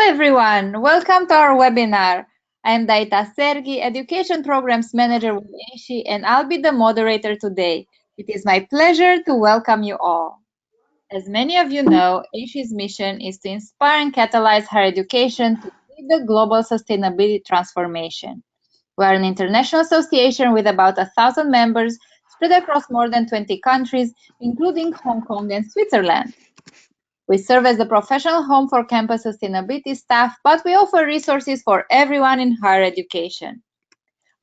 everyone, welcome to our webinar. I am Daita Sergi, Education Programs Manager with AASHE, and I'll be the moderator today. It is my pleasure to welcome you all. As many of you know, AASHE's mission is to inspire and catalyze higher education to lead the global sustainability transformation. We are an international association with about 1,000 members spread across more than 20 countries, including Hong Kong and Switzerland. We serve as the professional home for campus sustainability staff, but we offer resources for everyone in higher education.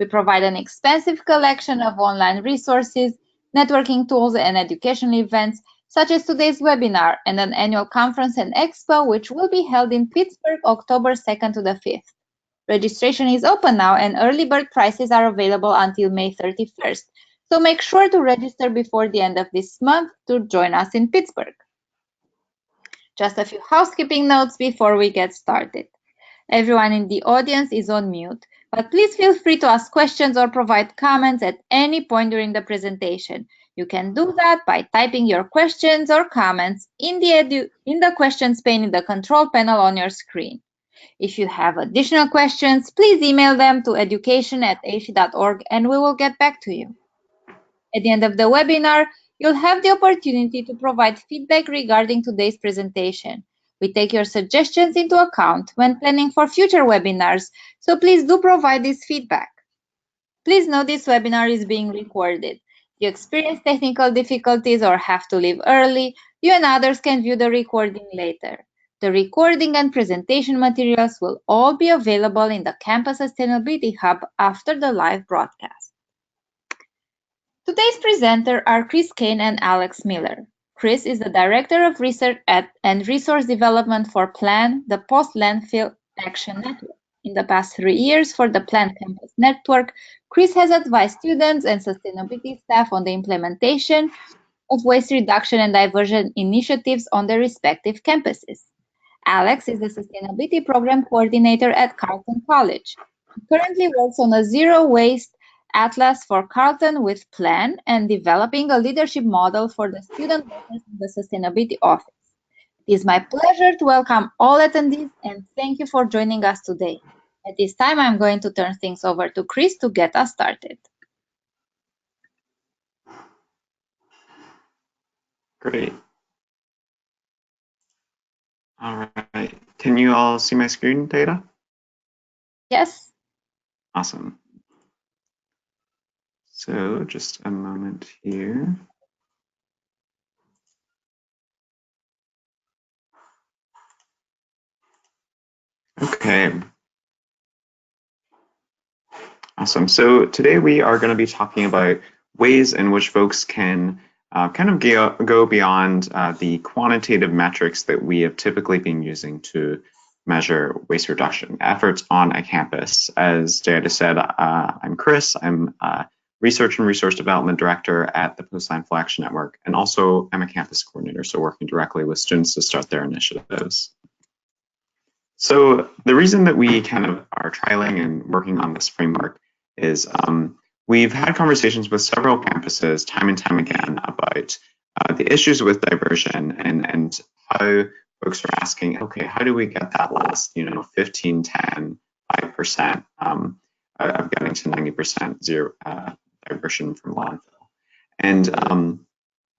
We provide an extensive collection of online resources, networking tools, and educational events, such as today's webinar and an annual conference and expo, which will be held in Pittsburgh, October 2nd to the 5th. Registration is open now, and early bird prices are available until May 31st. So make sure to register before the end of this month to join us in Pittsburgh. Just a few housekeeping notes before we get started. Everyone in the audience is on mute, but please feel free to ask questions or provide comments at any point during the presentation. You can do that by typing your questions or comments in the questions pane in the control panel on your screen. If you have additional questions, please email them to education@aashe.org and we will get back to you. At the end of the webinar, you'll have the opportunity to provide feedback regarding today's presentation. We take your suggestions into account when planning for future webinars, so please do provide this feedback. Please note this webinar is being recorded. If you experience technical difficulties or have to leave early, you and others can view the recording later. The recording and presentation materials will all be available in the Campus Sustainability Hub after the live broadcast. Today's presenters are Chris Kane and Alex Miller. Chris is the Director of Research and Resource Development for PLAN, the Post Landfill Action Network. In the past 3 years for the PLAN Campus Network, Chris has advised students and sustainability staff on the implementation of waste reduction and diversion initiatives on their respective campuses. Alex is the Sustainability Program Coordinator at Carleton College. He currently works on a zero waste Atlas for Carleton with PLAN and developing a leadership model for the student workers in the Sustainability Office. It is my pleasure to welcome all attendees and thank you for joining us today. At this time, I'm going to turn things over to Chris to get us started. Great. All right. Can you all see my screen, Data? Yes. Awesome. So just a moment here. Okay. Awesome. So today we are going to be talking about ways in which folks can kind of go beyond the quantitative metrics that we have typically been using to measure waste reduction efforts on a campus. As Data said, I'm Chris. I'm Research and Resource Development Director at the Post Landfill Action Network, and also I'm a campus coordinator, so working directly with students to start their initiatives. So the reason that we kind of are trialing and working on this framework is we've had conversations with several campuses time and time again about the issues with diversion and how folks are asking, okay, how do we get that last, 15, 10, 5% of getting to 90% zero diversion from landfill? And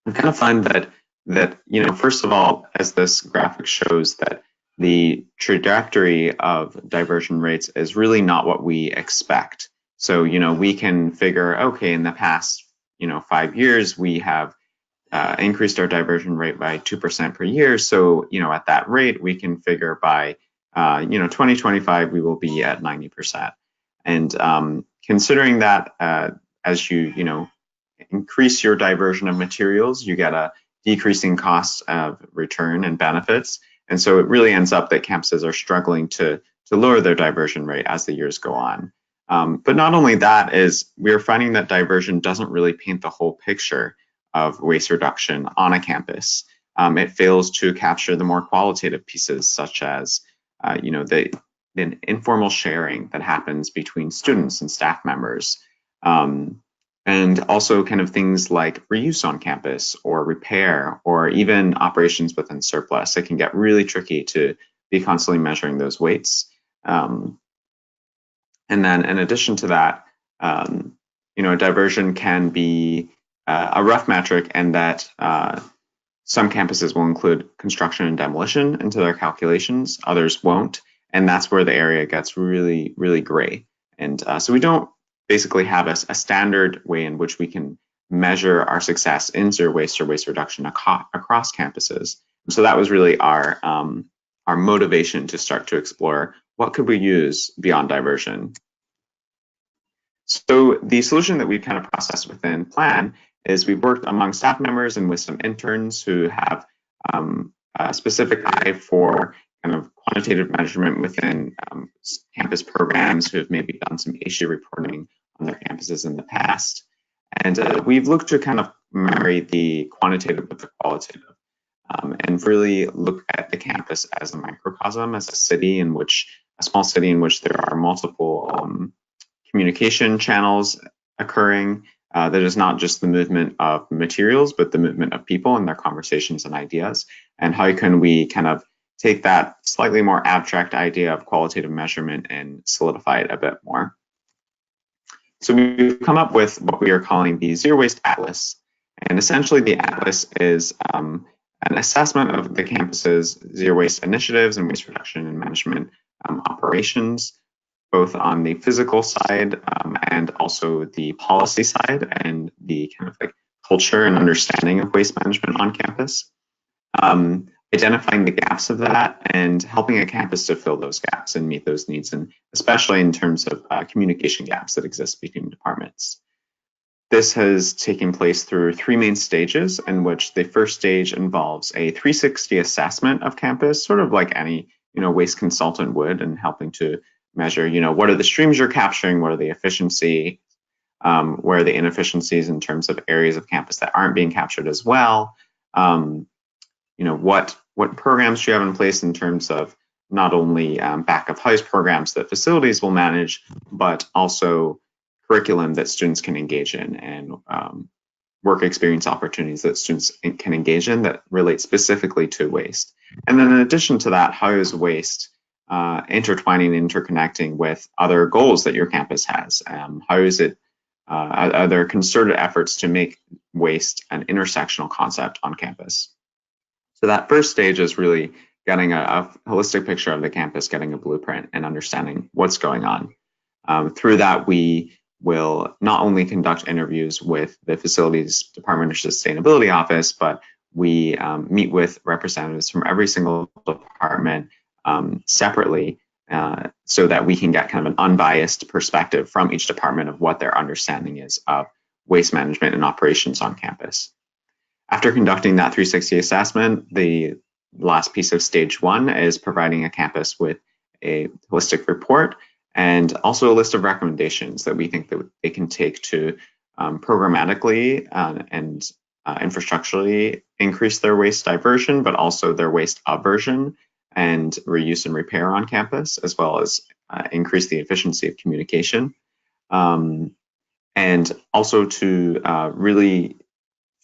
we kind of find that first of all, as this graphic shows, that the trajectory of diversion rates is really not what we expect. So, we can figure, okay, in the past, 5 years, we have increased our diversion rate by 2% per year. So, at that rate, we can figure by, 2025, we will be at 90%. And considering that as you, increase your diversion of materials, you get a decreasing cost of return and benefits. And so it really ends up that campuses are struggling to lower their diversion rate as the years go on. But not only that, is we're finding that diversion doesn't really paint the whole picture of waste reduction on a campus. It fails to capture the more qualitative pieces, such as the informal sharing that happens between students and staff members, and also kind of things like reuse on campus or repair or even operations within surplus. It can get really tricky to be constantly measuring those weights. And then in addition to that, diversion can be a rough metric, and that some campuses will include construction and demolition into their calculations, others won't, and that's where the area gets really, really gray. And so we don't basically have a standard way in which we can measure our success in zero waste or waste reduction across campuses. And so that was really our motivation to start to explore what could we use beyond diversion. So the solution that we kind of processed within Plan is we've worked among staff members and with some interns who have a specific eye for kind of quantitative measurement within campus programs who have maybe done some AASHE reporting on their campuses in the past. And we've looked to kind of marry the quantitative with the qualitative and really look at the campus as a microcosm, as a small city in which there are multiple communication channels occurring. That is not just the movement of materials, but the movement of people and their conversations and ideas. And how can we kind of take that slightly more abstract idea of qualitative measurement and solidify it a bit more? So we've come up with what we are calling the Zero Waste Atlas. And essentially the Atlas is an assessment of the campus's zero waste initiatives and waste reduction and management operations, both on the physical side and also the policy side and the kind of like culture and understanding of waste management on campus. Identifying the gaps of that and helping a campus to fill those gaps and meet those needs, and especially in terms of communication gaps that exist between departments. This has taken place through three main stages, in which the first stage involves a 360 assessment of campus, sort of like any waste consultant would, and helping to measure, what are the streams you're capturing, what are the efficiency, where are the inefficiencies in terms of areas of campus that aren't being captured as well. What programs do you have in place in terms of not only back of house programs that facilities will manage, but also curriculum that students can engage in and work experience opportunities that students can engage in that relate specifically to waste. And then in addition to that, how is waste intertwining and interconnecting with other goals that your campus has? How is it, are there concerted efforts to make waste an intersectional concept on campus? So that first stage is really getting a holistic picture of the campus, getting a blueprint and understanding what's going on. Through that, we will not only conduct interviews with the facilities department or sustainability office, but we meet with representatives from every single department separately so that we can get kind of an unbiased perspective from each department of what their understanding is of waste management and operations on campus. After conducting that 360 assessment, the last piece of stage one is providing a campus with a holistic report and also a list of recommendations that we think that they can take to programmatically and infrastructurally increase their waste diversion, but also their waste aversion and reuse and repair on campus, as well as increase the efficiency of communication. And also to really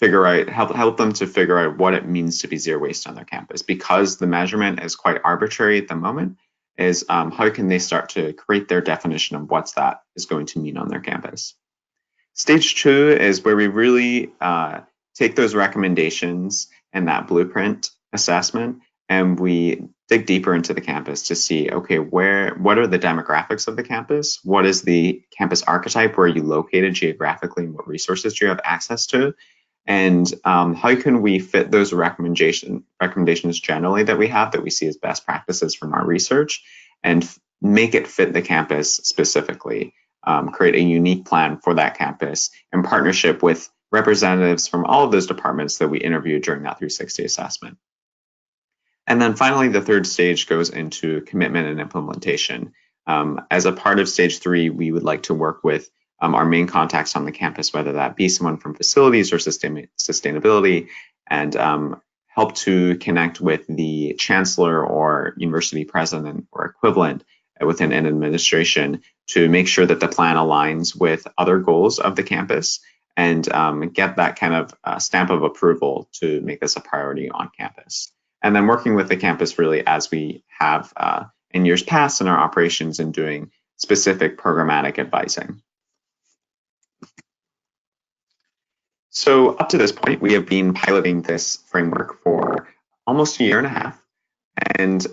help them to figure out what it means to be zero waste on their campus, because the measurement is quite arbitrary at the moment. Is how can they start to create their definition of what that is going to mean on their campus. Stage two is where we really take those recommendations and that blueprint assessment, and we dig deeper into the campus to see, okay, what are the demographics of the campus? What is the campus archetype? Where are you located geographically, and what resources do you have access to? And how can we fit those recommendations generally that we see as best practices from our research, and make it fit the campus specifically, create a unique plan for that campus in partnership with representatives from all of those departments that we interviewed during that 360 assessment. And then finally, the third stage goes into commitment and implementation. As a part of stage three, we would like to work with our main contacts on the campus, whether that be someone from facilities or sustainability, and help to connect with the chancellor or university president or equivalent within an administration to make sure that the plan aligns with other goals of the campus, and get that kind of stamp of approval to make this a priority on campus. and then working with the campus really as we have in years past in our operations and doing specific programmatic advising. So up to this point, we have been piloting this framework for almost a year and a half. And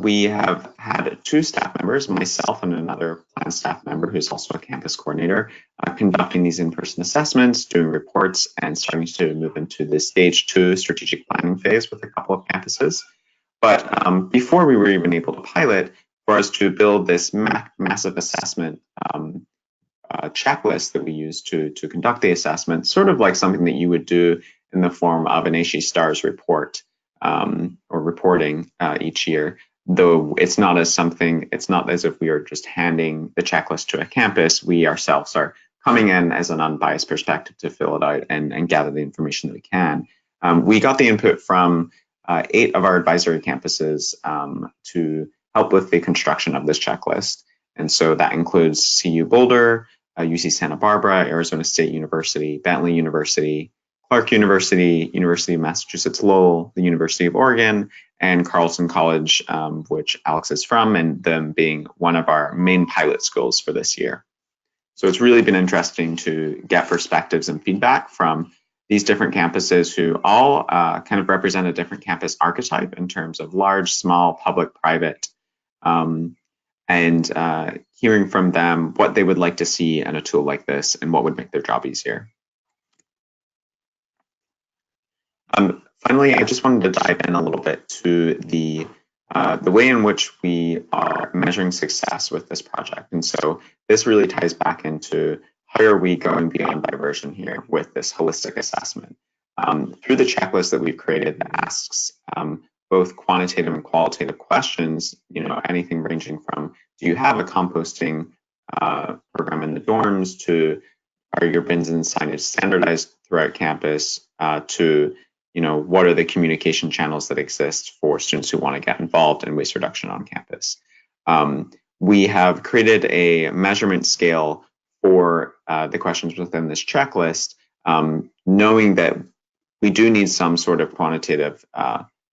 we have had 2 staff members, myself and another plan staff member who's also a campus coordinator, conducting these in-person assessments, doing reports, and starting to move into the stage 2 strategic planning phase with a couple of campuses. But before we were even able to pilot, for us to build this massive assessment checklist that we use to conduct the assessment, sort of like something that you would do in the form of an AASHE STARS report or reporting each year, though it's not as if we are just handing the checklist to a campus. We ourselves are coming in as an unbiased perspective to fill it out and gather the information that we can. We got the input from 8 of our advisory campuses to help with the construction of this checklist. And so that includes CU Boulder, UC Santa Barbara, Arizona State University, Bentley University, Clark University, University of Massachusetts Lowell, the University of Oregon, and Carleton College, which Alex is from, and them being one of our main pilot schools for this year. So it's really been interesting to get perspectives and feedback from these different campuses who all kind of represent a different campus archetype in terms of large, small, public, private, and hearing from them what they would like to see in a tool like this and what would make their job easier. Finally, I just wanted to dive in a little bit to the way in which we are measuring success with this project. And so this really ties back into how are we going beyond diversion here with this holistic assessment. Through the checklist that we've created that asks both quantitative and qualitative questions, anything ranging from, do you have a composting program in the dorms, to are your bins and signage standardized throughout campus, to what are the communication channels that exist for students who want to get involved in waste reduction on campus. We have created a measurement scale for the questions within this checklist, knowing that we do need some sort of quantitative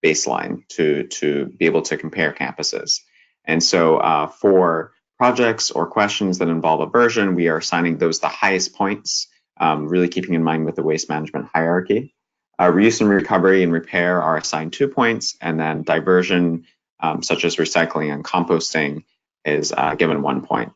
baseline to be able to compare campuses. And so for projects or questions that involve aversion, we are assigning those the highest points, really keeping in mind with the waste management hierarchy. Reuse and recovery and repair are assigned 2 points, and then diversion, such as recycling and composting, is given 1 point.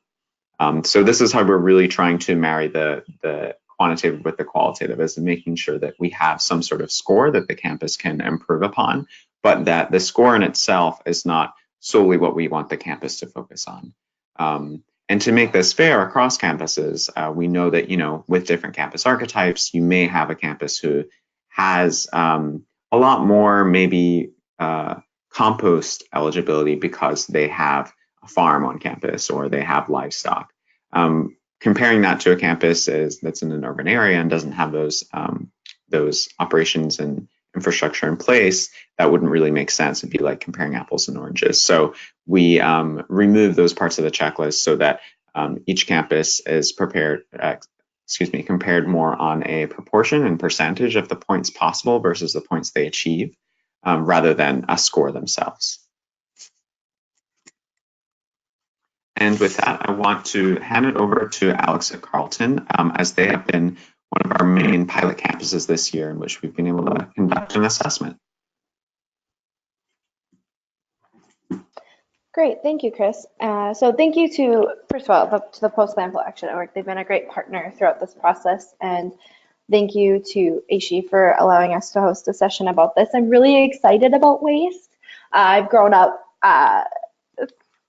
So this is how we're really trying to marry the quantitative with the qualitative, is making sure that we have some sort of score that the campus can improve upon, but that the score in itself is not solely what we want the campus to focus on. And to make this fair across campuses, we know that, with different campus archetypes, you may have a campus who has a lot more maybe compost eligibility because they have a farm on campus or they have livestock. Comparing that to a campus that's in an urban area and doesn't have those operations and infrastructure in place, that wouldn't really make sense. It'd be like comparing apples and oranges. So we remove those parts of the checklist so that each campus is compared more on a proportion and percentage of the points possible versus the points they achieve, rather than a score themselves. And with that, I want to hand it over to Alex at Carleton, as they have been one of our main pilot campuses this year in which we've been able to conduct an assessment. Great, thank you, Chris. So thank you to, first of all, to the Post Landfill Action Network. They've been a great partner throughout this process, and thank you to AASHE for allowing us to host a session about this. I'm really excited about waste. I've grown up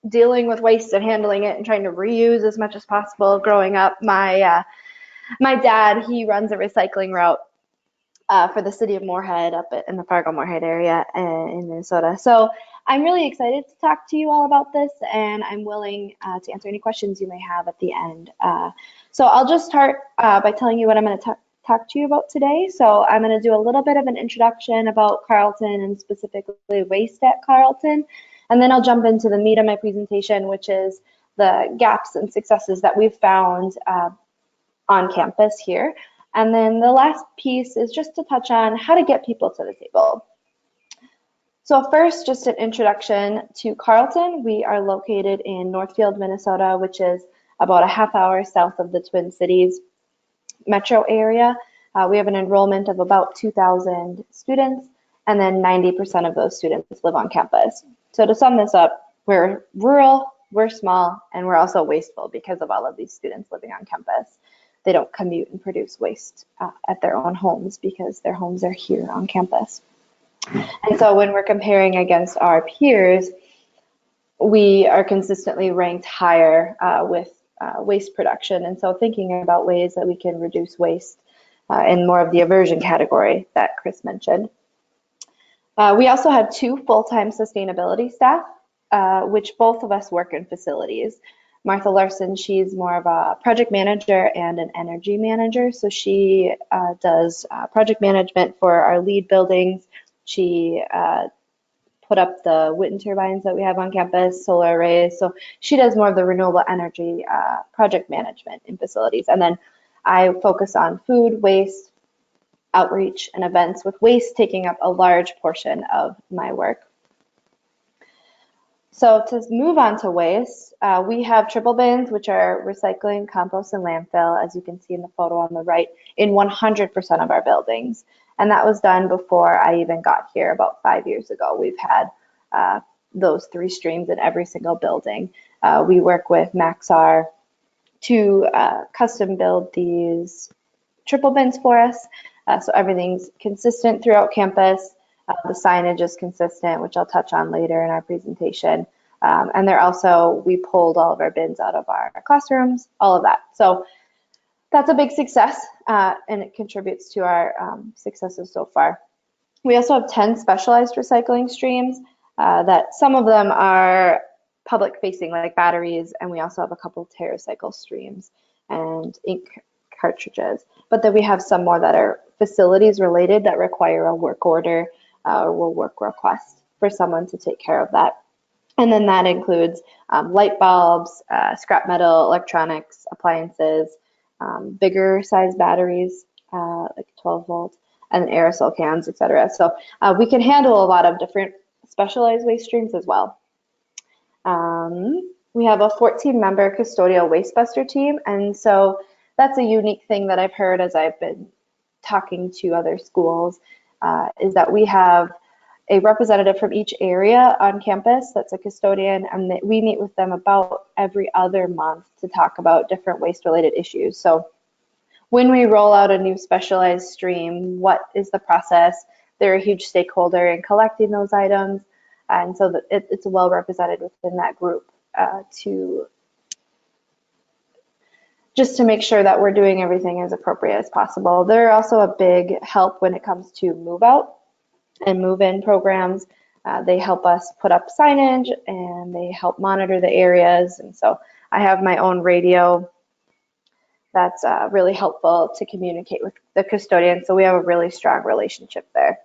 dealing with waste and handling it and trying to reuse as much as possible. Growing up, my dad, he runs a recycling route for the city of Moorhead up in the Fargo-Moorhead area in Minnesota. So I'm really excited to talk to you all about this, and I'm willing to answer any questions you may have at the end. So I'll just start by telling you what I'm going to talk to you about today. So I'm going to do a little bit of an introduction about Carleton and specifically waste at Carleton. And then I'll jump into the meat of my presentation, which is the gaps and successes that we've found on campus here. And then the last piece is just to touch on how to get people to the table. So first, just an introduction to Carleton. We are located in Northfield, Minnesota, which is about a half-hour south of the Twin Cities metro area. We have an enrollment of about 2,000 students, and then 90% of those students live on campus. So to sum this up, we're rural, we're small, and we're also wasteful because of all of these students living on campus. They don't commute and produce waste at their own homes because their homes are here on campus. And so when we're comparing against our peers, we are consistently ranked higher with waste production. And so thinking about ways that we can reduce waste in more of the aversion category that Chris mentioned. We also have 2 full-time sustainability staff, which both of us work in facilities. Martha Larson, she's more of a project manager and an energy manager. So she does project management for our lead buildings. She put up the wind turbines that we have on campus, solar arrays. So she does more of the renewable energy project management in facilities. And then I focus on food, waste, outreach, and events, with waste taking up a large portion of my work. So to move on to waste, we have triple bins, which are recycling, compost, and landfill, as you can see in the photo on the right, in 100% of our buildings. And that was done before I even got here about 5 years ago. We've had those 3 streams in every single building. We work with Maxar to custom build these triple bins for us. So everything's consistent throughout campus. The signage is consistent, which I'll touch on later in our presentation. And they're also, we pulled all of our bins out of our classrooms, all of that. So that's a big success, and it contributes to our successes so far. We also have 10 specialized recycling streams that some of them are public facing, like batteries, and we also have a couple of TerraCycle streams and ink cartridges. But then we have some more that are facilities related that require a work order or work request for someone to take care of that. And then that includes light bulbs, scrap metal, electronics, appliances, bigger size batteries, like 12 volt, and aerosol cans, etc. So we can handle a lot of different specialized waste streams as well. We have a 14-member custodial waste buster team, and so that's a unique thing that I've heard as I've been talking to other schools, is that we have a representative from each area on campus that's a custodian, and that we meet with them about every other month to talk about different waste-related issues. So when we roll out a new specialized stream, what is the process? They're a huge stakeholder in collecting those items, and so that it's well represented within that group just to make sure that we're doing everything as appropriate as possible. They're also a big help when it comes to move out and move in programs. They help us put up signage and they help monitor the areas. And so I have my own radio that's really helpful to communicate with the custodian. So we have a really strong relationship there.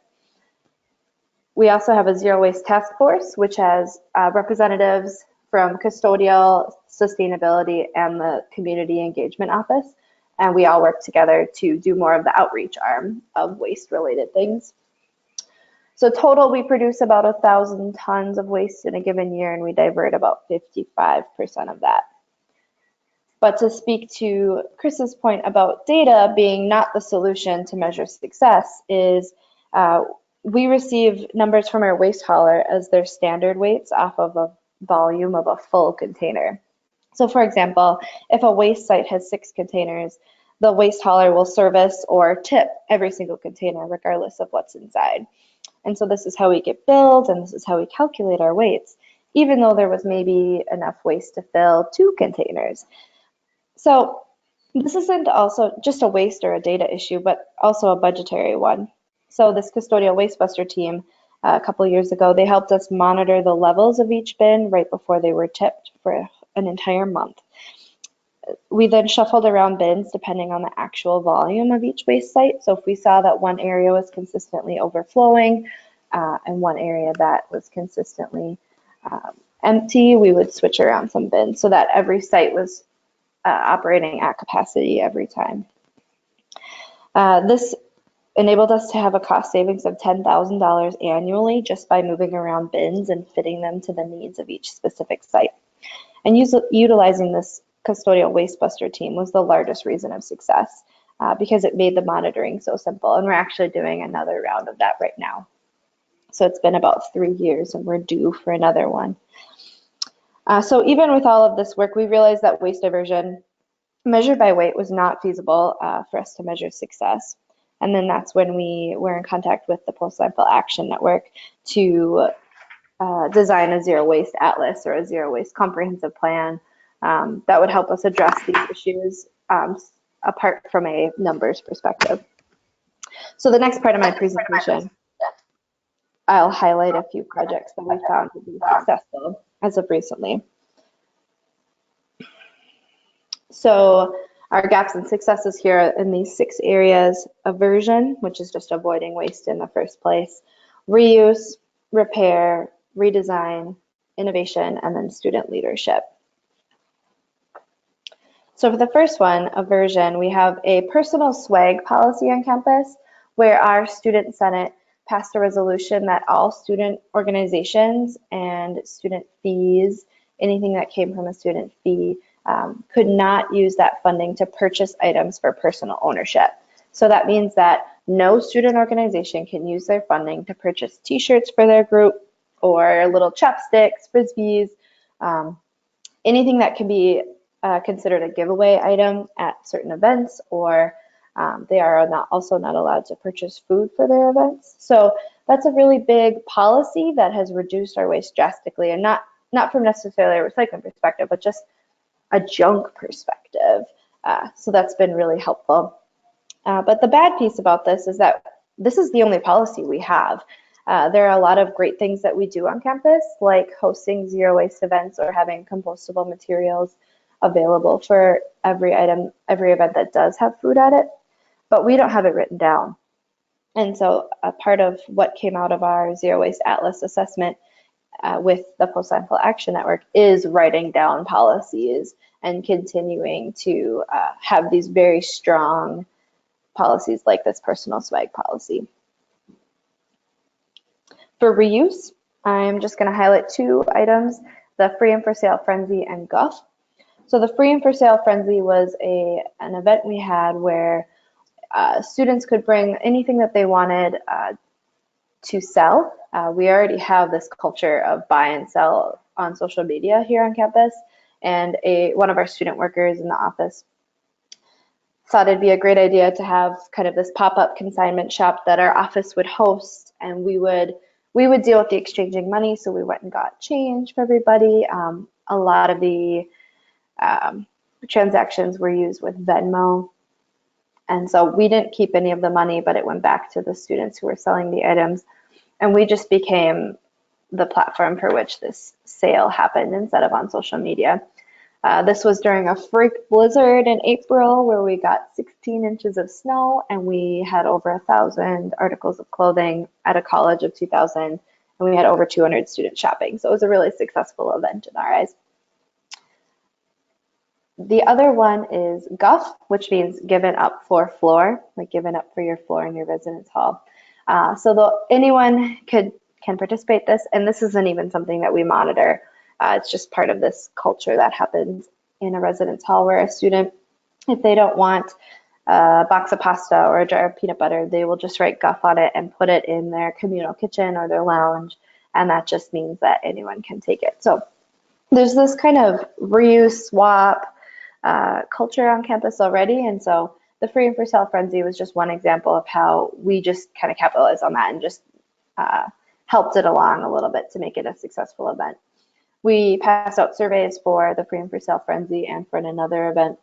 We also have a zero waste task force, which has representatives from custodial, sustainability, and the community engagement office. And we all work together to do more of the outreach arm of waste-related things. So total, we produce about 1,000 tons of waste in a given year, and we divert about 55% of that. But to speak to Chris's point about data being not the solution to measure success is we receive numbers from our waste hauler as their standard weights off of a volume of a full container. So for example, if a waste site has 6 containers, the waste hauler will service or tip every single container regardless of what's inside. And so this is how we get billed, and this is how we calculate our weights, even though there was maybe enough waste to fill 2 containers. So this isn't also just a waste or a data issue, but also a budgetary one. So this custodial waste buster team, a couple years ago, they helped us monitor the levels of each bin right before they were tipped for an entire month. We then shuffled around bins depending on the actual volume of each waste site. So if we saw that one area was consistently overflowing and one area that was consistently empty, we would switch around some bins so that every site was operating at capacity every time. This enabled us to have a cost savings of $10,000 annually just by moving around bins and fitting them to the needs of each specific site. And utilizing this custodial waste buster team was the largest reason of success because it made the monitoring so simple. And we're actually doing another round of that right now. So it's been about 3 years and we're due for another one. So even with all of this work, we realized that waste diversion measured by weight was not feasible for us to measure success. And then that's when we were in contact with the Post Landfill Action Network to design a zero waste atlas or a zero waste comprehensive plan that would help us address these issues apart from a numbers perspective. So the next part of my presentation, I'll highlight a few projects that we found to be successful as of recently. So our gaps and successes here are in these 6 areas: aversion, which is just avoiding waste in the first place, reuse, repair, redesign, innovation, and then student leadership. So for the first one, aversion, we have a personal swag policy on campus where our student senate passed a resolution that all student organizations and student fees, anything that came from a student fee, could not use that funding to purchase items for personal ownership. So that means that no student organization can use their funding to purchase t-shirts for their group or little chopsticks, frisbees, anything that can be considered a giveaway item at certain events, or they are also not allowed to purchase food for their events. So that's a really big policy that has reduced our waste drastically, and not from necessarily a recycling perspective, but just a junk perspective. So that's been really helpful. But the bad piece about this is that this is the only policy we have. There are a lot of great things that we do on campus, like hosting zero waste events or having compostable materials available for every item, every event that does have food at it, but we don't have it written down. And so a part of what came out of our Zero Waste Atlas assessment with the Post Landfill Action Network is writing down policies and continuing to have these very strong policies like this personal swag policy. For reuse, I'm just going to highlight 2 items, the free and for sale frenzy and guff. So the free and for sale frenzy was an event we had where students could bring anything that they wanted to sell. We already have this culture of buy and sell on social media here on campus, and one of our student workers in the office thought it'd be a great idea to have kind of this pop-up consignment shop that our office would host, and we would deal with the exchanging money. So we went and got change for everybody. A lot of the transactions were used with Venmo. And so we didn't keep any of the money, but it went back to the students who were selling the items. And we just became the platform for which this sale happened instead of on social media. This was during a freak blizzard in April where we got 16 inches of snow and we had over 1,000 articles of clothing at a college of 2,000, and we had over 200 students shopping. So it was a really successful event in our eyes. The other one is guff, which means given up for floor, like given up for your floor in your residence hall. So anyone can participate in this, and this isn't even something that we monitor. It's just part of this culture that happens in a residence hall where a student, if they don't want a box of pasta or a jar of peanut butter, they will just write guff on it and put it in their communal kitchen or their lounge, and that just means that anyone can take it. So there's this kind of reuse swap culture on campus already, and so the free and for sale frenzy was just one example of how we just kind of capitalized on that and just helped it along a little bit to make it a successful event. We passed out surveys for the free and for sale frenzy and for another event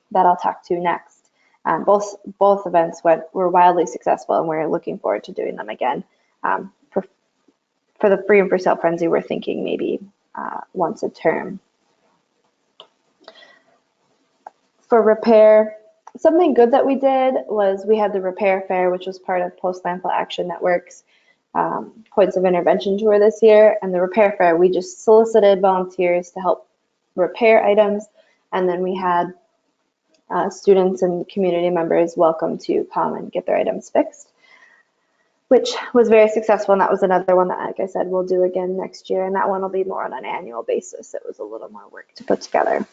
that I'll talk to next. Both events were wildly successful, and we're looking forward to doing them again. For the free and for sale frenzy, we're thinking maybe once a term. For repair, something good that we did was we had the repair fair, which was part of Post Landfill Action Network's points of intervention tour this year. And the repair fair, we just solicited volunteers to help repair items, and then we had students and community members welcome to come and get their items fixed, which was very successful. And that was another one that, like I said, we'll do again next year. And that one will be more on an annual basis. It was a little more work to put together.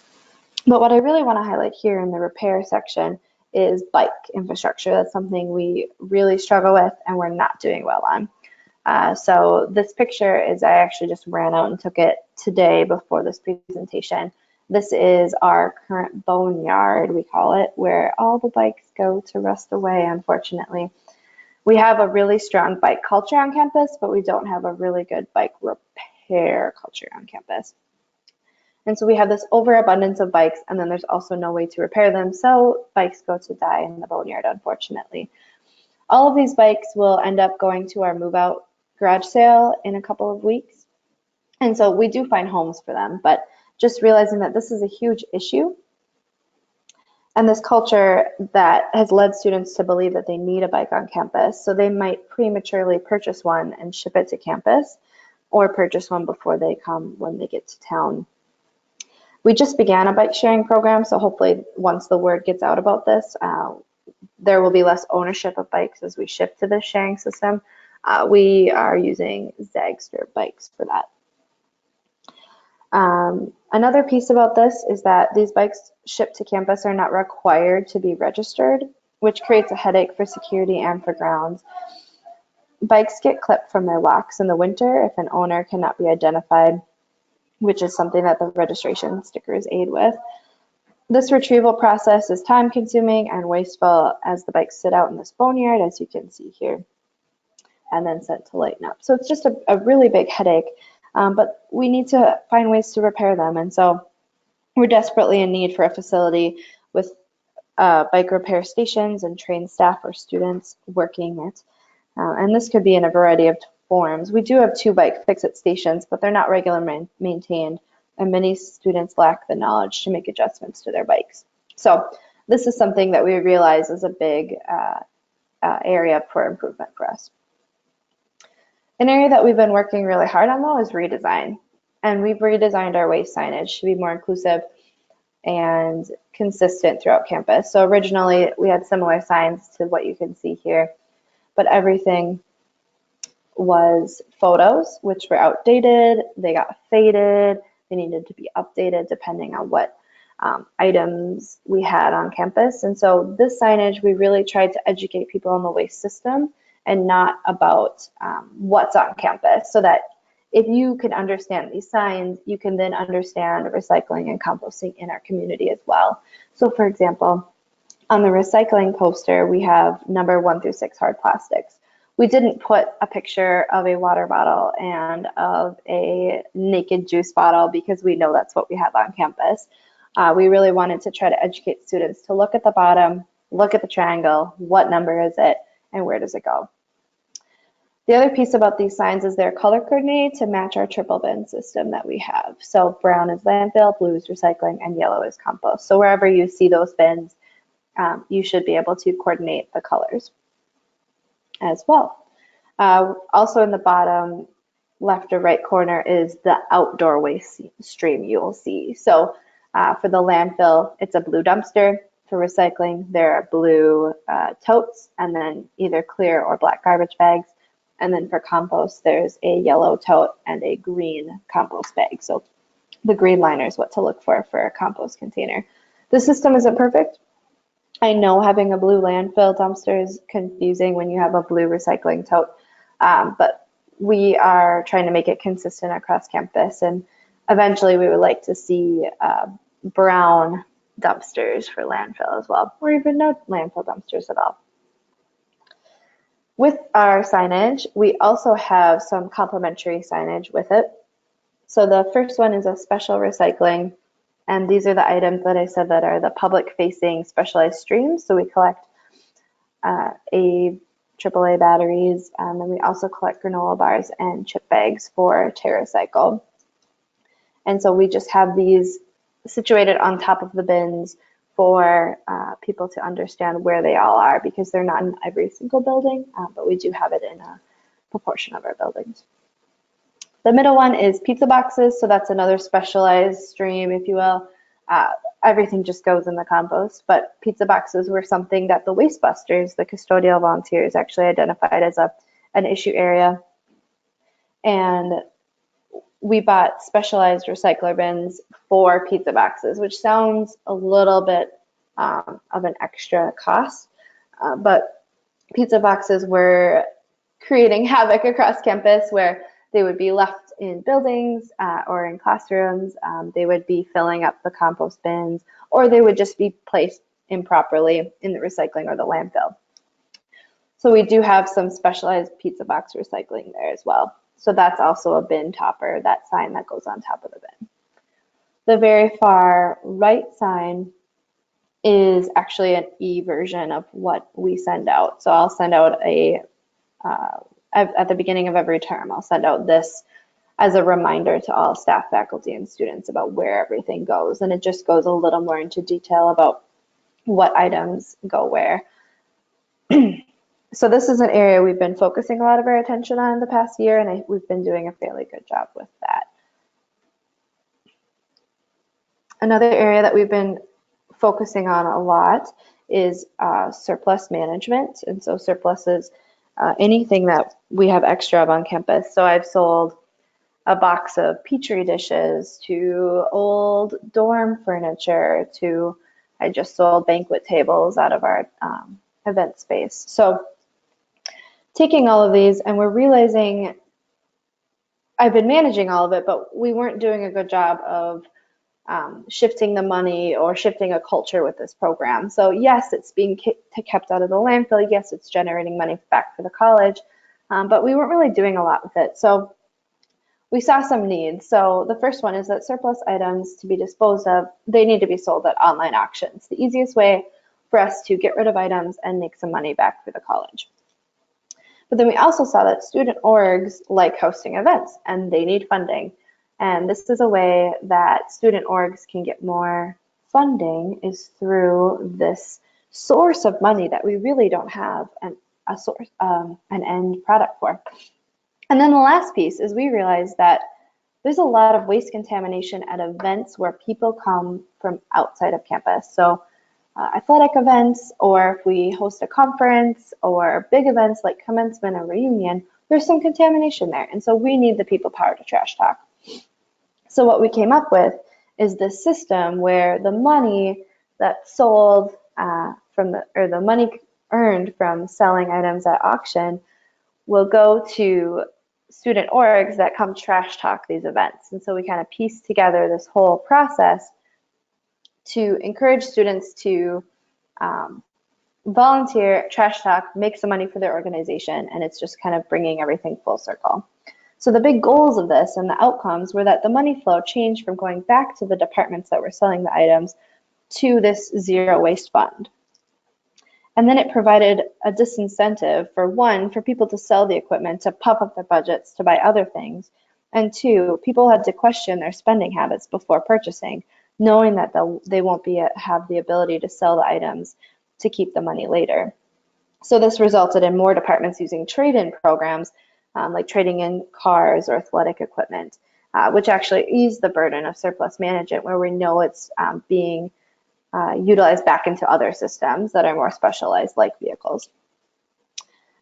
But what I really want to highlight here in the repair section is bike infrastructure. That's something we really struggle with and we're not doing well on. So this picture is, I actually just ran out and took it today before this presentation. This is our current boneyard, we call it, where all the bikes go to rust away, unfortunately. We have a really strong bike culture on campus, but we don't have a really good bike repair culture on campus. And so we have this overabundance of bikes, and then there's also no way to repair them, so bikes go to die in the boneyard, unfortunately. All of these bikes will end up going to our move-out garage sale in a couple of weeks. And so we do find homes for them, but just realizing that this is a huge issue, and this culture that has led students to believe that they need a bike on campus, so they might prematurely purchase one and ship it to campus, or purchase one before they come when they get to town. We just began a bike sharing program, so hopefully once the word gets out about this, there will be less ownership of bikes as we shift to this sharing system. We are using Zagster bikes for that. Another piece about this is that these bikes shipped to campus are not required to be registered, which creates a headache for security and for grounds. Bikes get clipped from their locks in the winter if an owner cannot be identified, which is something that the registration stickers aid with. This retrieval process is time consuming and wasteful as the bikes sit out in this boneyard, as you can see here, and then sent to lighten up. So it's just a really big headache, but we need to find ways to repair them. And so we're desperately in need for a facility with bike repair stations and trained staff or students working it. And this could be in a variety of forms. We do have 2 bike fix-it stations, but they're not regularly maintained, and many students lack the knowledge to make adjustments to their bikes. So this is something that we realize is a big area for improvement for us. An area that we've been working really hard on, though, is redesign. And we've redesigned our waste signage to be more inclusive and consistent throughout campus. So originally, we had similar signs to what you can see here, but everything was photos, which were outdated, they got faded, they needed to be updated depending on what items we had on campus. And so this signage, we really tried to educate people on the waste system and not about what's on campus, so that if you can understand these signs, you can then understand recycling and composting in our community as well. So for example, on the recycling poster, we have number 1 through 6 hard plastics. We didn't put a picture of a water bottle and of a naked juice bottle because we know that's what we have on campus. We really wanted to try to educate students to look at the bottom, look at the triangle, what number is it, and where does it go. The other piece about these signs is they're color coordinated to match our triple bin system that we have. So brown is landfill, blue is recycling, and yellow is compost. So wherever you see those bins, you should be able to coordinate the colors as well. Also in the bottom left or right corner is the outdoor waste stream you will see. So for the landfill, it's a blue dumpster. For recycling, there are blue totes and then either clear or black garbage bags. And then for compost, there's a yellow tote and a green compost bag. So the green liner is what to look for a compost container. The system isn't perfect. I know having a blue landfill dumpster is confusing when you have a blue recycling tote, but we are trying to make it consistent across campus, and eventually we would like to see brown dumpsters for landfill as well, or even no landfill dumpsters at all. With our signage, we also have some complementary signage with it. So the first one is a special recycling. And these are the items that I said that are the public-facing specialized streams. So we collect AAA batteries, and then we also collect granola bars and chip bags for TerraCycle. And so we just have these situated on top of the bins for people to understand where they all are, because they're not in every single building, but we do have it in a proportion of our buildings. The middle one is pizza boxes, so that's another specialized stream, if you will. everything just goes in the compost. But pizza boxes were something that the waste busters, the custodial volunteers, actually identified as an issue area. And we bought specialized recycler bins for pizza boxes, which sounds a little bit of an extra cost, but pizza boxes were creating havoc across campus, where they would be left in buildings or in classrooms. They would be filling up the compost bins, or they would just be placed improperly in the recycling or the landfill. So we do have some specialized pizza box recycling there as well. So that's also a bin topper, that sign that goes on top of the bin. The very far right sign is actually an e-version of what we send out. So I'll send out at the beginning of every term, I'll send out this as a reminder to all staff, faculty, and students about where everything goes. And it just goes a little more into detail about what items go where. So this is an area we've been focusing a lot of our attention on in the past year, and we've been doing a fairly good job with that. Another area that we've been focusing on a lot is surplus management. And so surplus is anything that we have extra of on campus. So I've sold a box of Petri dishes to old dorm furniture to, I just sold banquet tables out of our event space. So taking all of these, and we're realizing I've been managing all of it, but we weren't doing a good job of shifting the money or shifting a culture with this program. So yes, it's being kept out of the landfill. Yes, it's generating money back for the college, but we weren't really doing a lot with it. So we saw some needs. So the first one is that surplus items to be disposed of, they need to be sold at online auctions. The easiest way for us to get rid of items and make some money back for the college. But then we also saw that student orgs like hosting events and they need funding. And this is a way that student orgs can get more funding, is through this source of money that we really don't have an end product for. And then the last piece is we realized that there's a lot of waste contamination at events where people come from outside of campus. So athletic events, or if we host a conference or big events like commencement or reunion, there's some contamination there. And so we need the people power to trash talk. So what we came up with is this system where the money that's sold the money earned from selling items at auction will go to student orgs that come trash talk these events. And so we kind of pieced together this whole process to encourage students to volunteer, trash talk, make some money for their organization, and it's just kind of bringing everything full circle. So the big goals of this and the outcomes were that the money flow changed from going back to the departments that were selling the items to this zero waste fund. And then it provided a disincentive for one, for people to sell the equipment to puff up their budgets to buy other things, and two, people had to question their spending habits before purchasing, knowing that they won't have the ability to sell the items to keep the money later. So this resulted in more departments using trade-in programs, like trading in cars or athletic equipment, which actually eased the burden of surplus management, where we know it's being utilized back into other systems that are more specialized, like vehicles.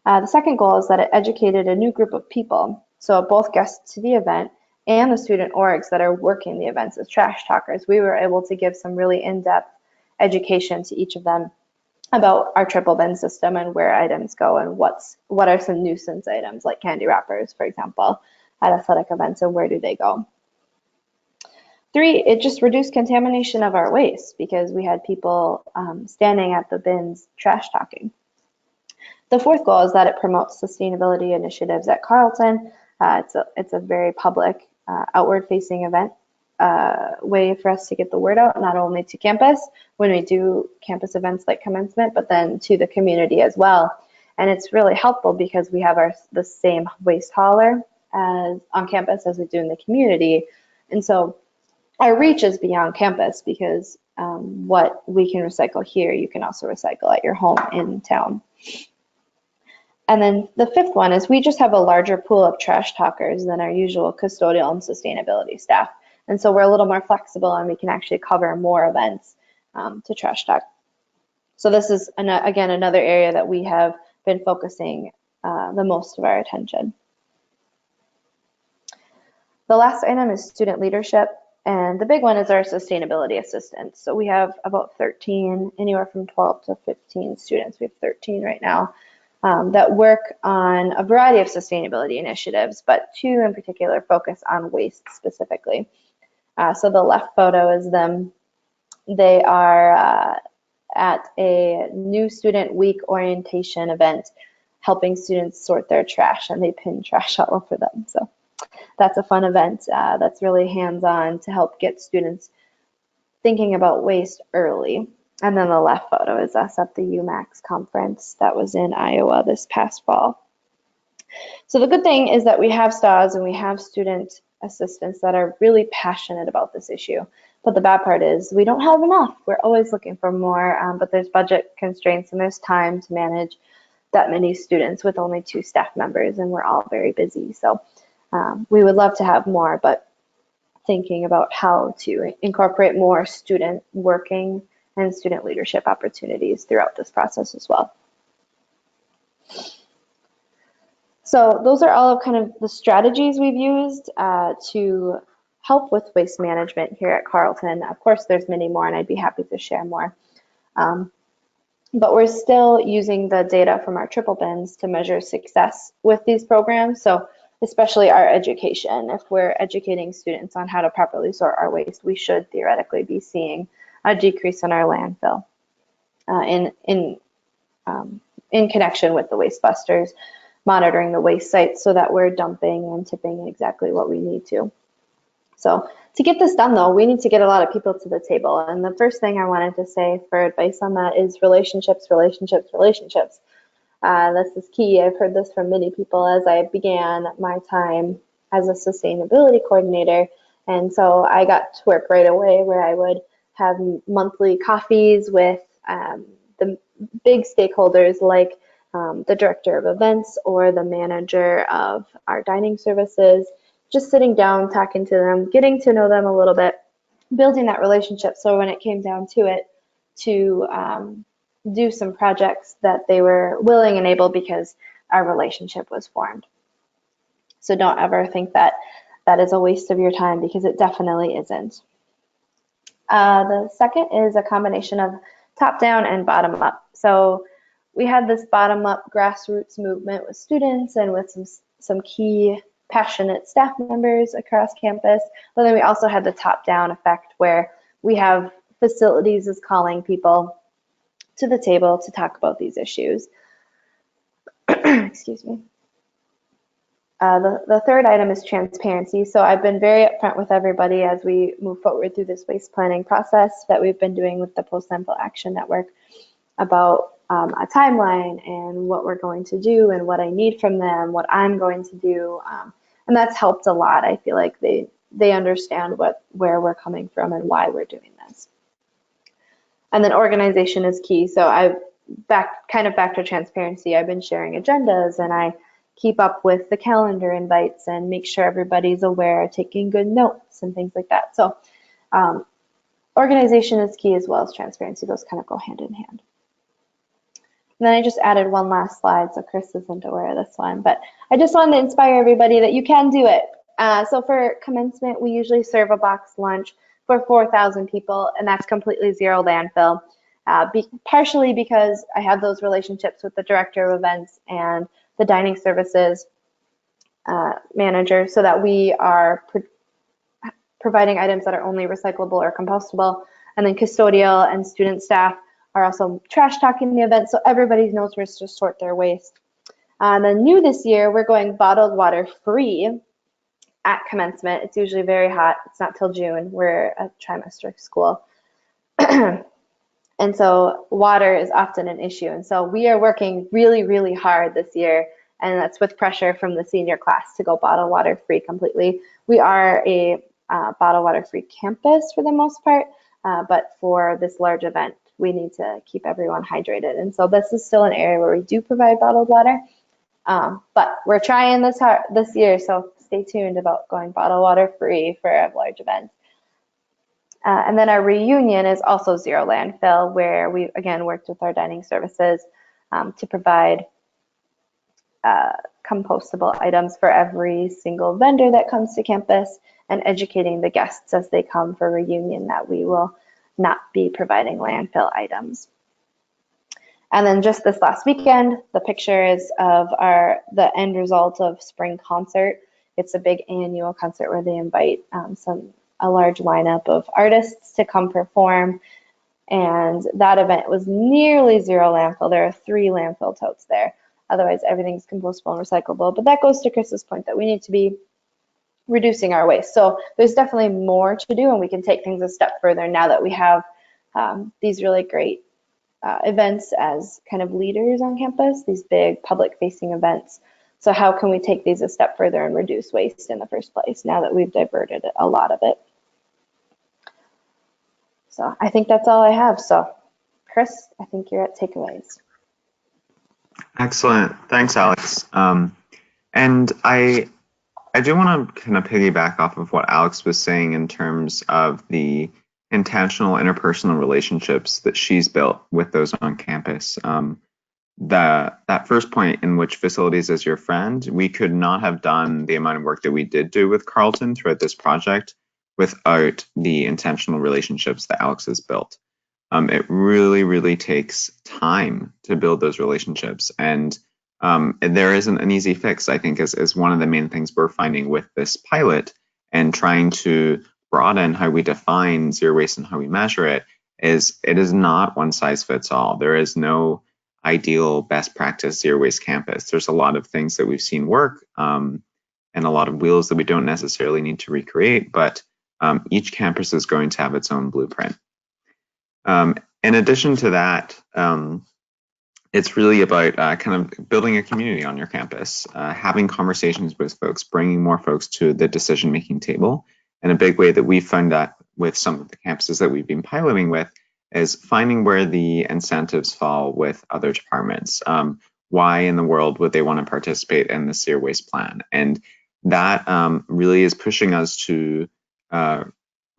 The second goal is that it educated a new group of people, so both guests to the event and the student orgs that are working the events as trash talkers. We were able to give some really in-depth education to each of them about our triple bin system and where items go and what are some nuisance items, like candy wrappers, for example, at athletic events, and where do they go. 3, it just reduced contamination of our waste because we had people standing at the bins trash talking. The fourth goal is that it promotes sustainability initiatives at Carleton. It's a very public, outward-facing event way for us to get the word out, not only to campus when we do campus events like commencement, but then to the community as well. And it's really helpful because we have the same waste hauler on campus as we do in the community. And so our reach is beyond campus because what we can recycle here, you can also recycle at your home in town. And then the fifth one is we just have a larger pool of trash talkers than our usual custodial and sustainability staff. And so we're a little more flexible and we can actually cover more events to trash talk. So this is, again, another area that we have been focusing the most of our attention. The last item is student leadership, and the big one is our sustainability assistants. So we have about 13, anywhere from 12 to 15 students. We have 13 right now that work on a variety of sustainability initiatives, but 2 in particular focus on waste specifically. So the left photo is them. They are at a new student week orientation event, helping students sort their trash, and they pin trash all over them. So that's a fun event that's really hands-on to help get students thinking about waste early. And then the left photo is us at the UMax conference that was in Iowa this past fall. So the good thing is that we have STAs and we have student assistants that are really passionate about this issue. But the bad part is we don't have enough. We're always looking for more, but there's budget constraints and there's time to manage that many students with only 2 staff members, and we're all very busy. So we would love to have more, but thinking about how to incorporate more student working and student leadership opportunities throughout this process as well. So those are all of kind of the strategies we've used to help with waste management here at Carleton. Of course, there's many more, and I'd be happy to share more. But we're still using the data from our triple bins to measure success with these programs. So especially our education. If we're educating students on how to properly sort our waste, we should theoretically be seeing a decrease in our landfill in connection with the waste busters, monitoring the waste sites so that we're dumping and tipping exactly what we need to. So to get this done, though, we need to get a lot of people to the table. And the first thing I wanted to say for advice on that is relationships, relationships, relationships. This is key. I've heard this from many people as I began my time as a sustainability coordinator. And so I got to work right away where I would have monthly coffees with the big stakeholders like the director of events or the manager of our dining services, just sitting down, talking to them, getting to know them a little bit, building that relationship. So when it came down to it, to do some projects that they were willing and able because our relationship was formed. So don't ever think that that is a waste of your time, because it definitely isn't. The second is a combination of top down and bottom up. So we had this bottom up grassroots movement with students and with some key passionate staff members across campus, but then we also had the top down effect where we have facilities is calling people to the table to talk about these issues. Excuse me. The third item is transparency. So I've been very upfront with everybody as we move forward through this waste planning process that we've been doing with the Post Landfill Action Network about a timeline and what we're going to do and what I need from them, what I'm going to do. And that's helped a lot. I feel like they understand where we're coming from and why we're doing this. And then organization is key. So I've back to transparency. I've been sharing agendas, and I keep up with the calendar invites and make sure everybody's aware, taking good notes and things like that. So organization is key as well as transparency. Those kind of go hand in hand. And then I just added one last slide, so Chris isn't aware of this one, but I just wanted to inspire everybody that you can do it. So for commencement, we usually serve a box lunch for 4,000 people, and that's completely zero landfill. Partially because I have those relationships with the director of events and the dining services manager, so that we are providing items that are only recyclable or compostable, and then custodial and student staff are also trash talking the event, so everybody knows where to sort their waste. Then new this year, we're going bottled water free at commencement. It's usually very hot. It's not till June. We're a trimester school. And so water is often an issue. And so we are working really, really hard this year, and that's with pressure from the senior class to go bottled water free completely. We are a bottled water free campus for the most part, but for this large event, we need to keep everyone hydrated. And so this is still an area where we do provide bottled water, but we're trying this hard this year, so stay tuned about going bottled water free for large events. And then our reunion is also zero landfill, where we, again, worked with our dining services to provide compostable items for every single vendor that comes to campus, and educating the guests as they come for reunion that we will not be providing landfill items. And then just this last weekend, the picture is of the end result of spring concert. It's a big annual concert where they invite a large lineup of artists to come perform. And that event was nearly zero landfill. There are 3 landfill totes there. Otherwise, everything's compostable and recyclable. But that goes to Chris's point that we need to be reducing our waste. So there's definitely more to do, and we can take things a step further now that we have these really great events as kind of leaders on campus, these big public-facing events. So how can we take these a step further and reduce waste in the first place now that we've diverted a lot of it? So I think that's all I have. So Chris, I think you're at takeaways. Excellent. Thanks, Alex. And I do want to kind of piggyback off of what Alex was saying in terms of the intentional interpersonal relationships that she's built with those on campus. That first point in which facilities as your friend, we could not have done the amount of work that we did do with Carleton throughout this project without the intentional relationships that Alex has built. It really, really takes time to build those relationships, and there isn't an easy fix, I think, is one of the main things we're finding with this pilot and trying to broaden how we define zero waste and how we measure it. It is not one size fits all. There is no ideal best practice zero waste campus. There's a lot of things that we've seen work and a lot of wheels that we don't necessarily need to recreate, but each campus is going to have its own blueprint. In addition to that, it's really about kind of building a community on your campus, having conversations with folks, bringing more folks to the decision-making table. And a big way that we've found that with some of the campuses that we've been piloting with is finding where the incentives fall with other departments. Why in the world would they want to participate in the zero waste plan? And that really is pushing us to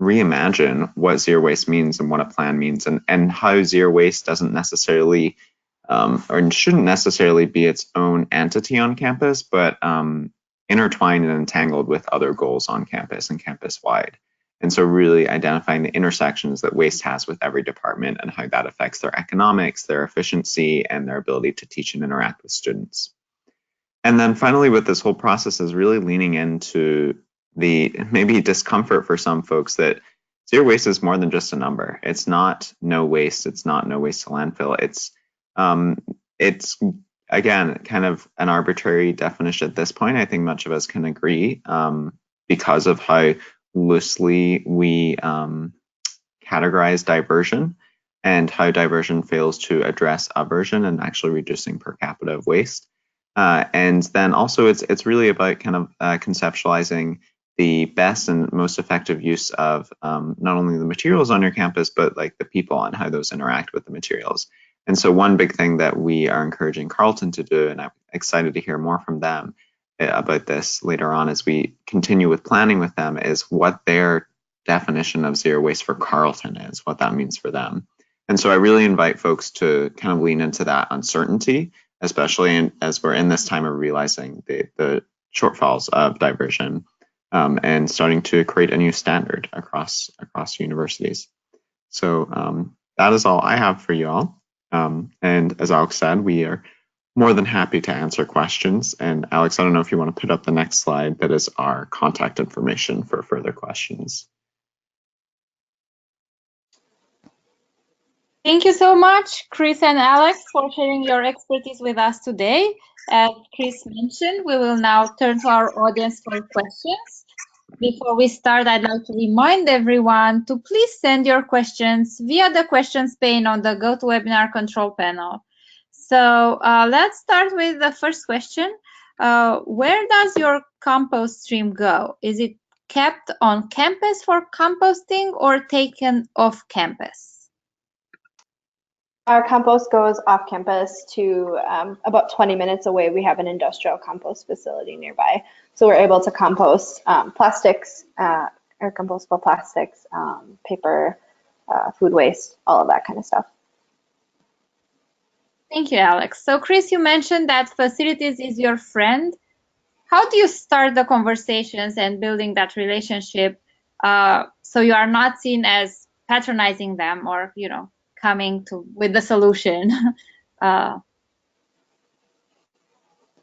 reimagine what zero waste means and what a plan means, and how zero waste doesn't necessarily or shouldn't necessarily be its own entity on campus, but intertwined and entangled with other goals on campus and campus-wide. And so really identifying the intersections that waste has with every department and how that affects their economics, their efficiency, and their ability to teach and interact with students. And then finally, with this whole process is really leaning into the maybe discomfort for some folks that zero waste is more than just a number. It's not no waste. It's not no waste to landfill. It's again kind of an arbitrary definition at this point. I think much of us can agree because of how loosely we categorize diversion and how diversion fails to address aversion and actually reducing per capita of waste. And then also it's really about kind of conceptualizing the best and most effective use of not only the materials on your campus, but like the people and how those interact with the materials. And so one big thing that we are encouraging Carleton to do, and I'm excited to hear more from them about this later on as we continue with planning with them, is what their definition of zero waste for Carleton is, what that means for them. And so I really invite folks to kind of lean into that uncertainty, especially as we're in this time of realizing the shortfalls of diversion and starting to create a new standard across universities. So that is all I have for you all. And as Alex said, we are more than happy to answer questions. And Alex, I don't know if you want to put up the next slide that is our contact information for further questions. Thank you so much, Chris and Alex, for sharing your expertise with us today. As Chris mentioned, we will now turn to our audience for questions. Before we start, I'd like to remind everyone to please send your questions via the questions pane on the GoToWebinar control panel. So let's start with the first question. Where does your compost stream go? Is it kept on campus for composting or taken off campus? Our compost goes off campus to about 20 minutes away. We have an industrial compost facility nearby. So we're able to compost plastics or compostable plastics, paper, food waste, all of that kind of stuff. Thank you, Alex. So Chris, you mentioned that facilities is your friend. How do you start the conversations and building that relationship so you are not seen as patronizing them or, you know, coming to with the solution?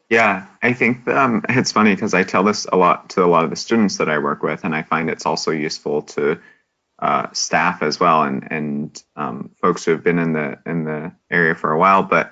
Yeah, I think it's funny because I tell this a lot to a lot of the students that I work with, and I find it's also useful to staff as well, and folks who have been in the area for a while. But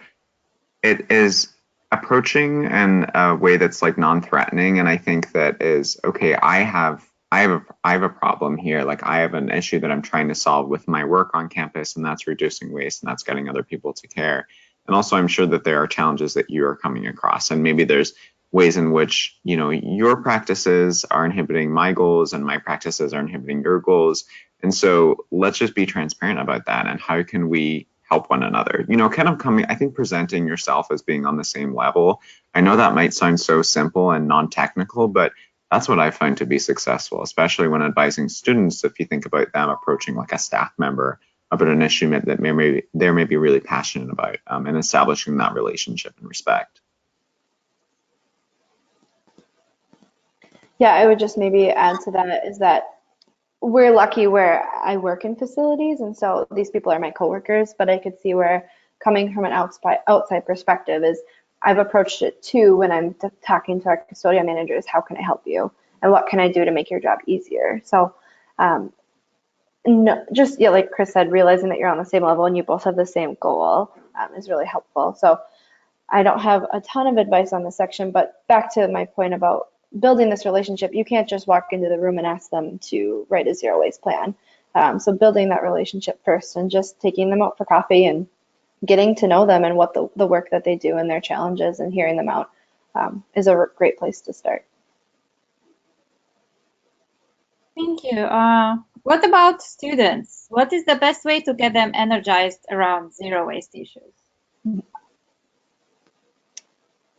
it is approaching in a way that's like non-threatening, and I think that is okay. I have a problem here. Like I have an issue that I'm trying to solve with my work on campus, and that's reducing waste, and that's getting other people to care. And also, I'm sure that there are challenges that you are coming across, and maybe there's ways in which, you know, your practices are inhibiting my goals and my practices are inhibiting your goals. And so let's just be transparent about that. And how can we help one another? You know, kind of coming, I think presenting yourself as being on the same level. I know that might sound so simple and non-technical, but that's what I find to be successful, especially when advising students. If you think about them approaching like a staff member about an issue that they may be really passionate about, and establishing that relationship and respect. Yeah, I would just maybe add to that is that we're lucky where I work in facilities, and so these people are my coworkers, but I could see where coming from an outside perspective is I've approached it too when I'm talking to our custodial managers, how can I help you? And what can I do to make your job easier? So no, just yeah, like Chris said, realizing that you're on the same level and you both have the same goal is really helpful. So I don't have a ton of advice on this section, but back to my point about building this relationship, you can't just walk into the room and ask them to write a zero waste plan. So building that relationship first and just taking them out for coffee and getting to know them and what the work that they do and their challenges and hearing them out is a great place to start. Thank you. What about students? What is the best way to get them energized around zero waste issues?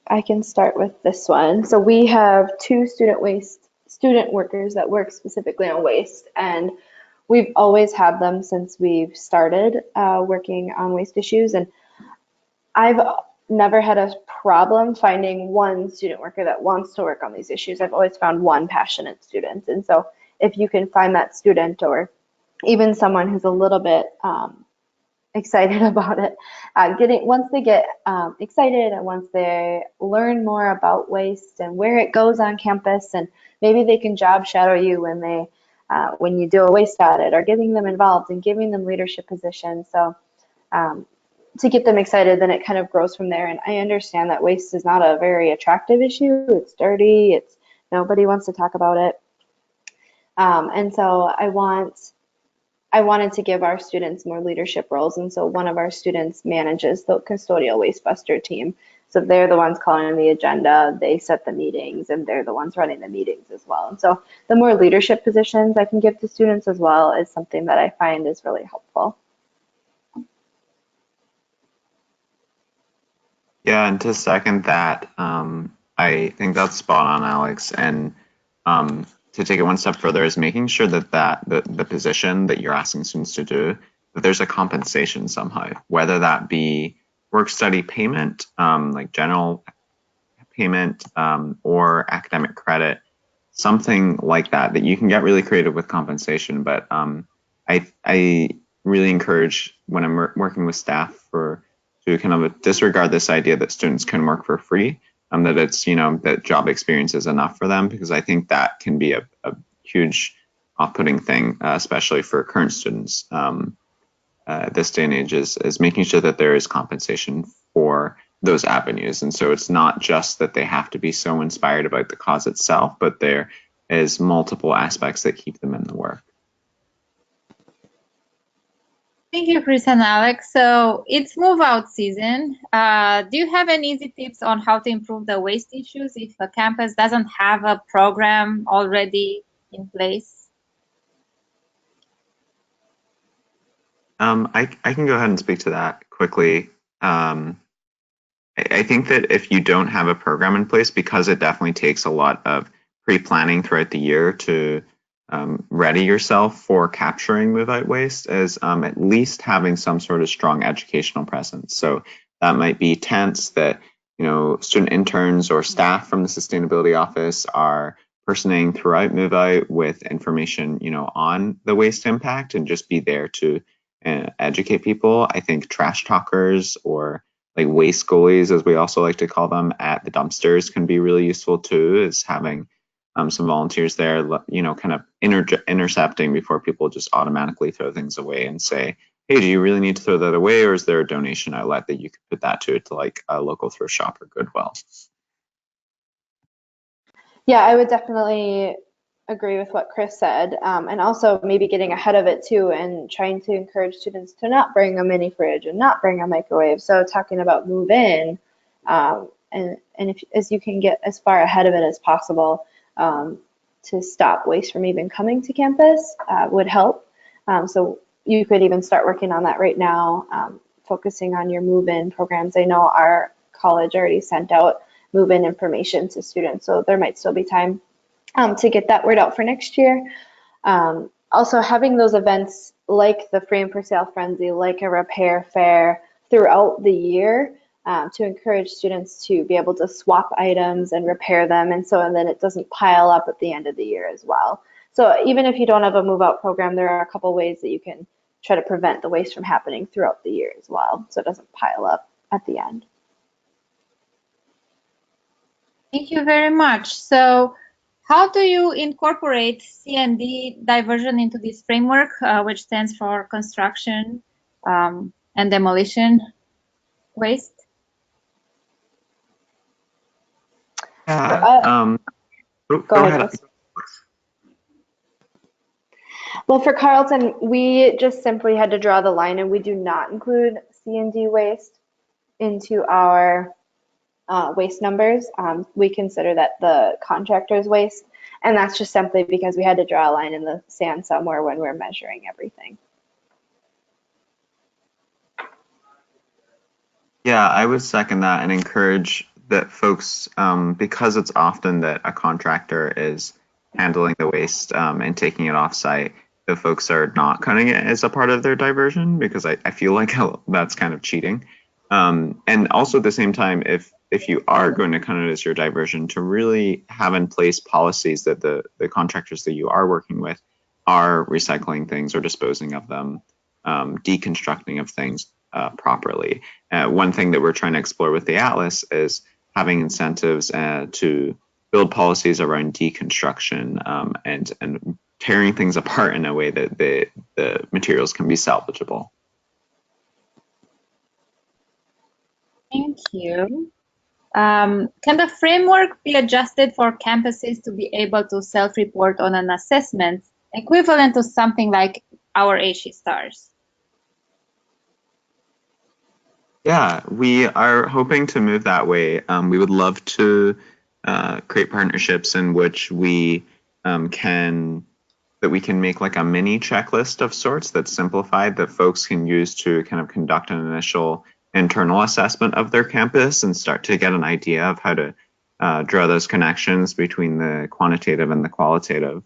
I can start with this one. So we have two student workers that work specifically on waste, and we've always had them since we've started working on waste issues. And I've never had a problem finding one student worker that wants to work on these issues. I've always found one passionate student. And so if you can find that student or even someone who's a little bit excited about it, once they get excited and once they learn more about waste and where it goes on campus, and maybe they can job shadow you when you do a waste audit, or getting them involved and giving them leadership positions. So to get them excited, then it kind of grows from there. And I understand that waste is not a very attractive issue. It's dirty. Nobody wants to talk about it. And so I wanted to give our students more leadership roles. And so one of our students manages the custodial waste buster team. So they're the ones calling the agenda, they set the meetings, and they're the ones running the meetings as well. And so the more leadership positions I can give to students as well is something that I find is really helpful. Yeah, and to second that, I think that's spot on, Alex. And to take it one step further is making sure that the position that you're asking students to do, that there's a compensation somehow, whether that be work study payment, like general payment, or academic credit, something like that you can get really creative with compensation. But I really encourage when I'm working with staff to kind of disregard this idea that students can work for free, that it's, you know, that job experience is enough for them, because I think that can be a huge off-putting thing, especially for current students this day and age, is making sure that there is compensation for those avenues. And so it's not just that they have to be so inspired about the cause itself, but there is multiple aspects that keep them in the work. Thank you, Chris and Alex. So it's move out season. Do you have any easy tips on how to improve the waste issues if a campus doesn't have a program already in place? I can go ahead and speak to that quickly. I think that if you don't have a program in place, because it definitely takes a lot of pre-planning throughout the year to ready yourself for capturing move-out waste, is at least having some sort of strong educational presence. So that might be tents that student interns or staff from the sustainability office are personing throughout move-out with information on the waste impact, and just be there to educate people. I think trash talkers, or like waste goalies, as we also like to call them, at the dumpsters can be really useful too, is having some volunteers there, kind of intercepting before people just automatically throw things away, and say, hey, do you really need to throw that away, or is there a donation outlet that you could put that to like a local thrift shop or Goodwill? Yeah, I would definitely agree with what Chris said, and also maybe getting ahead of it too, and trying to encourage students to not bring a mini fridge and not bring a microwave. So talking about move in, and as you can get as far ahead of it as possible, to stop waste from even coming to campus would help. So you could even start working on that right now, focusing on your move-in programs. I know our college already sent out move-in information to students, so there might still be time to get that word out for next year. Also, having those events like the free and for sale frenzy, like a repair fair throughout the year, to encourage students to be able to swap items and repair them, and then it doesn't pile up at the end of the year as well. So even if you don't have a move out program, there are a couple ways that you can try to prevent the waste from happening throughout the year as well, so it doesn't pile up at the end. Thank you very much. So how do you incorporate C&D diversion into this framework, which stands for construction and demolition waste? Go ahead. Well, for Carleton, we just simply had to draw the line, and we do not include C&D waste into our waste numbers. We consider that the contractor's waste, and that's just simply because we had to draw a line in the sand somewhere when we're measuring everything. Yeah, I would second that and encourage that folks, because it's often that a contractor is handling the waste and taking it off site, the folks are not cutting it as a part of their diversion, because I feel like that's kind of cheating. And also at the same time, if you are going to cut it as your diversion, to really have in place policies that the contractors that you are working with are recycling things or disposing of them, deconstructing of things properly. One thing that we're trying to explore with the Atlas is having incentives to build policies around deconstruction and tearing things apart in a way that the materials can be salvageable. Thank you. Can the framework be adjusted for campuses to be able to self-report on an assessment equivalent to something like our AASHE stars? Yeah, we are hoping to move that way. We would love to create partnerships in which we can make like a mini checklist of sorts that's simplified, that folks can use to kind of conduct an initial internal assessment of their campus and start to get an idea of how to draw those connections between the quantitative and the qualitative.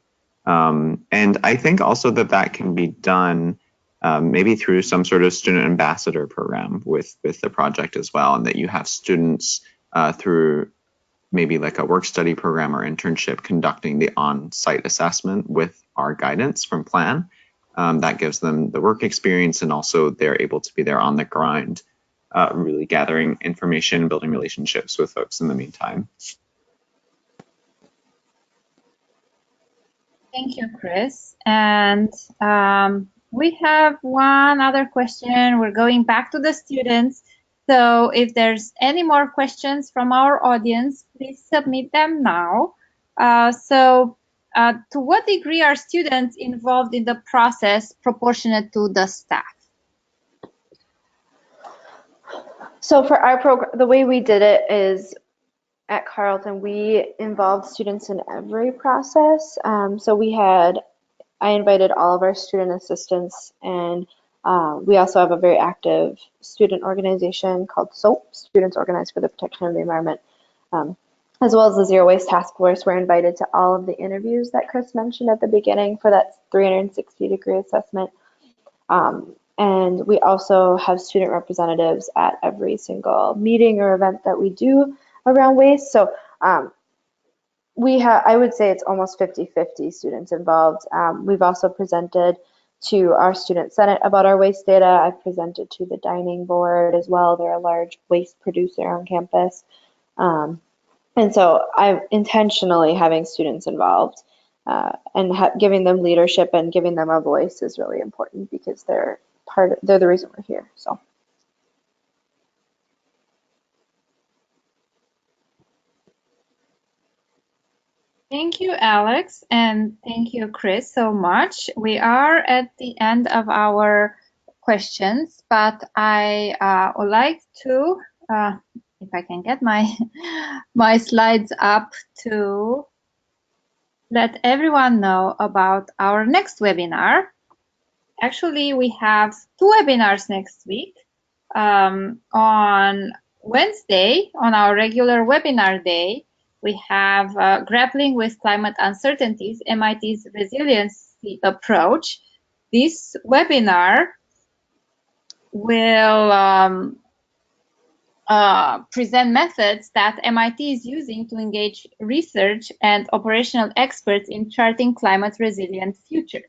And I think also that can be done maybe through some sort of student ambassador program with the project as well, and that you have students through maybe like a work study program or internship conducting the on-site assessment with our guidance from Plan. That gives them the work experience, and also they're able to be there on the ground, really gathering information, building relationships with folks in the meantime. Thank you, Chris. And we have one other question. We're going back to the students. So if there's any more questions from our audience, please submit them now. To what degree are students involved in the process proportionate to the staff? So for our program, the way we did it is at Carleton, we involved students in every process. I invited all of our student assistants and We also have a very active student organization called SOAP, Students Organized for the Protection of the Environment, as well as the Zero Waste Task Force. We're invited to all of the interviews that Chris mentioned at the beginning for that 360-degree assessment. And we also have student representatives at every single meeting or event that we do around waste. So I would say it's almost 50-50 students involved. We've also presented to our student senate about our waste data. I've presented to the dining board as well. They're a large waste producer on campus. And so I'm intentionally having students involved and giving them leadership and giving them a voice is really important because they're the reason we're here. So. Thank you, Alex, and thank you, Chris, so much. We are at the end of our questions, but I would like to, if I can get my slides up, to let everyone know about our next webinar. Actually, we have 2 webinars next week. On Wednesday, on our regular webinar day, we have Grappling with Climate Uncertainties, MIT's Resiliency Approach. This webinar will present methods that MIT is using to engage research and operational experts in charting climate resilient future.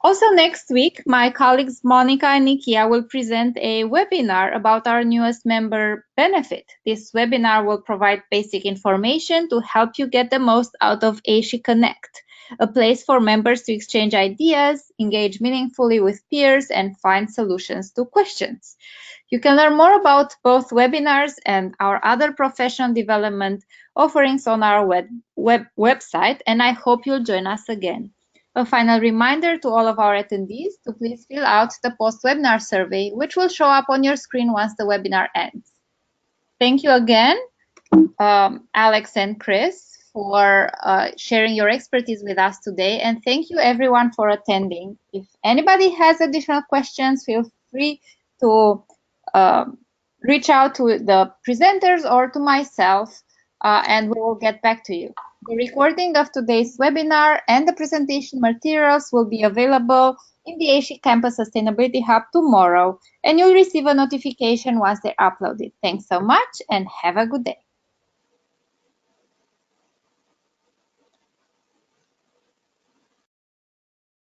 Also next week, my colleagues Monica and Nikia will present a webinar about our newest member benefit. This webinar will provide basic information to help you get the most out of AASHE Connect, a place for members to exchange ideas, engage meaningfully with peers, and find solutions to questions. You can learn more about both webinars and our other professional development offerings on our website, and I hope you'll join us again. A final reminder to all of our attendees to please fill out the post-webinar survey, which will show up on your screen once the webinar ends. Thank you again, Alex and Chris, for sharing your expertise with us today, and thank you everyone for attending. If anybody has additional questions, feel free to reach out to the presenters or to myself, and we will get back to you. The recording of today's webinar and the presentation materials will be available in the AASHE Campus Sustainability Hub tomorrow, and you'll receive a notification once they're uploaded. Thanks so much and have a good day.